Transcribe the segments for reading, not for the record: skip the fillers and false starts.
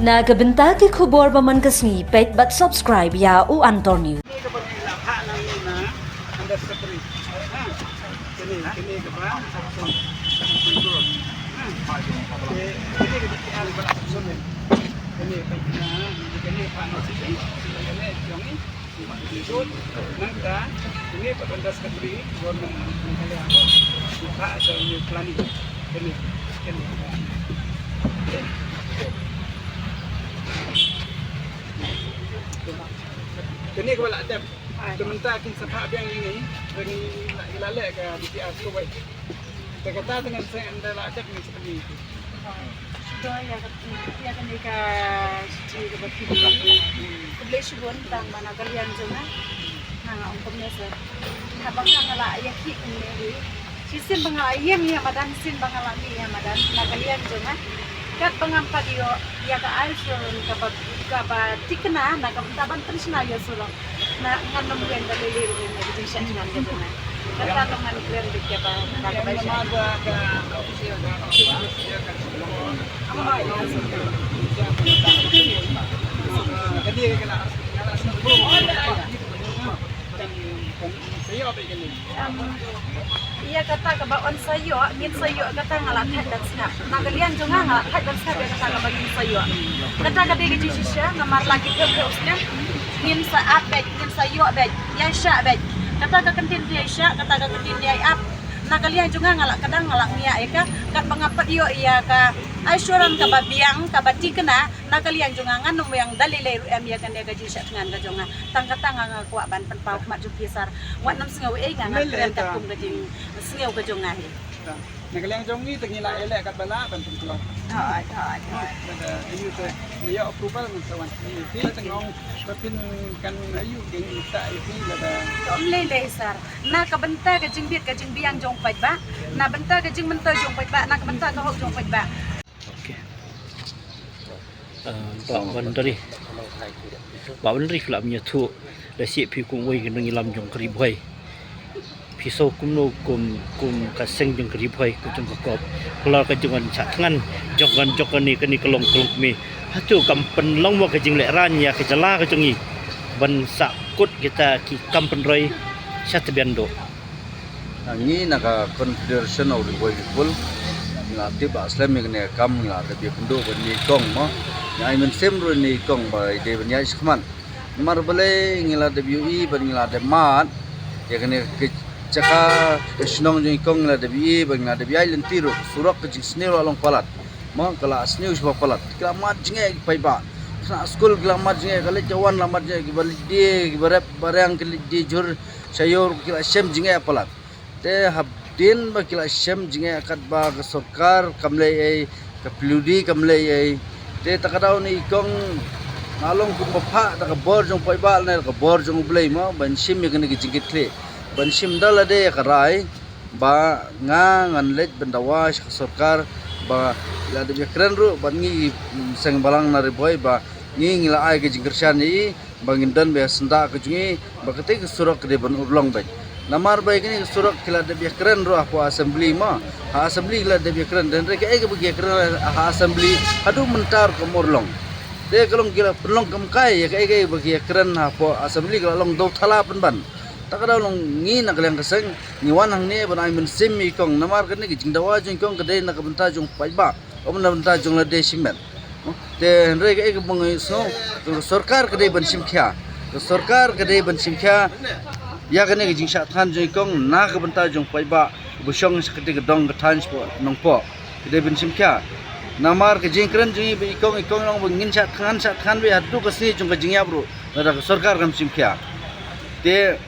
Nagabenta ki kubor baman kasni pet but subscribe ya u Anton News. Kini ko wala adab. Sementara kin sa yang ini bagi ilalek ke DPR ko baik. Kata dengan saya anda adab ni seperti itu. So ya kan ika ci ke baki kuble shibon tang mana kalian jona nga ungkom nesa habang ngala ya ki ni sisin bangala yem ya madan sin bangala ni ya madan na kalian jona kat pangampa dio ya ka alson ka ba tikna na ka taban trisna ya solo na ngannom ren dalili ren na di siya nan jona kata teman kalian dik ya ba na ka ba siya Ada ke official Jadi kena saya apa ini? Iya kata kebawan sayo, ngin sayo kata ngalat dan snap. Nagalian juga ngalat dan snap ya kata kebagin sayo. Kata kade gaji sisya ngamar lagi ke usnya ngin saat bed, ngin sayo bed, yang syak bed. Kata ke kentin dia syak, kata ke kentin dia up. Nagalian juga ngalat kadang ngalat niya ya ka kat pangapat yo iya ka asyuran ka babiang ka bati kena nagalian juga nganum yang dalile em ya kan dia gaji syak ngan ka jonga tangkatang nga kuat ban penpau mat jukisar wat nam singaw nga keren kat kum gaji singaw ka jonga Nagaliang jong ni tengila elek kat bala ban pentelong. ha. Ada ayu tu dia approval mun sawan. Ni tengong papin kan ayu geng kita itu ada Lele sar na kabenta ka jingbit ka jingbiang jong pait ba na benta ka jing menta jong pait ba na kabenta ka hok jong pait ba Okey. Pak Bandari. Pak Bandari pula punya tu dah siap pi kum wei kena ngilam jong keriboi. Pisau kumno kum kaseng jong keriboi ku jong kop. Keluar ke jongan catngan jogan ni keni kelong mi. Hatu kampen long wa ke jing lek ran ya ke jala ke jongi. Ban sakut kita ki kampen roi syatbiando. Ini naga confederation of the world people ngati ba islamic ne kam ngati bi pendo bani kong mo nyai men sem ro ni kong ba de bani iskman mar bale ngila WE ban ngila de mat ya kene ke caka snong jing kong ngila WE ban ngila de ai lentiro surak ke snero along palat mo kala sneo sba palat kala mat jinge pai ba sa school kala mat jinge kala jawan la mat jinge bali de barang ke di jur sayor kala sem jinge palat te habdin bakila syam jinga akat ba ke sarkar kamle ai ke peludi kamle ai te takadaw ni ikong nalong ku mapha ta ka bor jong pai bal na ka bor jong blai mo ban sim me kene jingit kle ban sim dala de ka rai ba nga ngan let bendawa ka sarkar ba la de kren ru ban ngi seng balang na re boy ba ngi ngila ai ke jingkershan ni bangin dan be senda ke jungi ba ketik surak de ban urlong ba Namar baik ini surat kila de keren roh apa assembly ma ha assembly kila de keren dan reka ege bagi keren ha assembly adu mentar ke morlong de kalong kila perlong kamkai ya ege bagi keren apa assembly kila long do thala ban tak ada long ngi nak yang keseng ngiwan hang ni ban ai men sim mi kong namar kan ni jingdawa jing kong kede nak benta jong pai ba om na benta jong la de simen de reka ege bangai so sarkar kede ban sim kya sarkar kede ban sim kya ya kene ke jingsat than joi kong na ke benta jong pai ba busong sekete ke dong ke than spo nong po de ben sim kya namar ke jing kren joi be ikong nong bengin sat khan be hatu ke si jong ke jingya bro ada sarkar kam sim kya de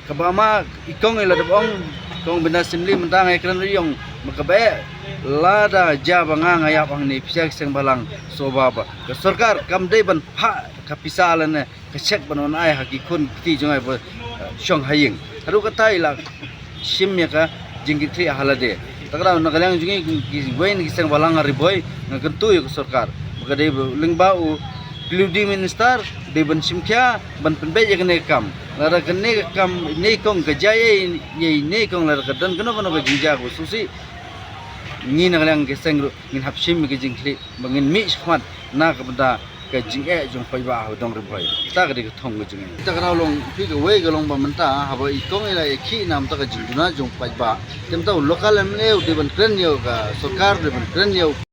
ke bama ikong ila de bong kong benda simli mentang ai kren riong makabe lada ja banga ngayap ang ni pisiak seng balang soba ba ke sarkar kam de ban pha kapisalan ke cek banon ai hakikun ti jong ai Syong haying, haru kata ilah sim ya ka jingkitri halade. Takra nagalang jungi gwen kisang balang riboy ngakentu ya sarkar. Maka de lingbau peludi minister de ban simkya ban penbe ya kene kam. Lara kene kam ne kong gajaya ye ne kong lara kadan keno ke jinja khususi ni nagalang kisang ngin hapsim ke jingkri bangin mi khmat na ka benda ka jing'e jong pai ba ho dong ribai ta ka de thong jing ta ka long pi ka wei ka long ba man ta ha ba i tong ila e khi nam ta ka jingduna jong pai ba tem ta lokal em leu de ban kren yo ka sarkar de ban kren yo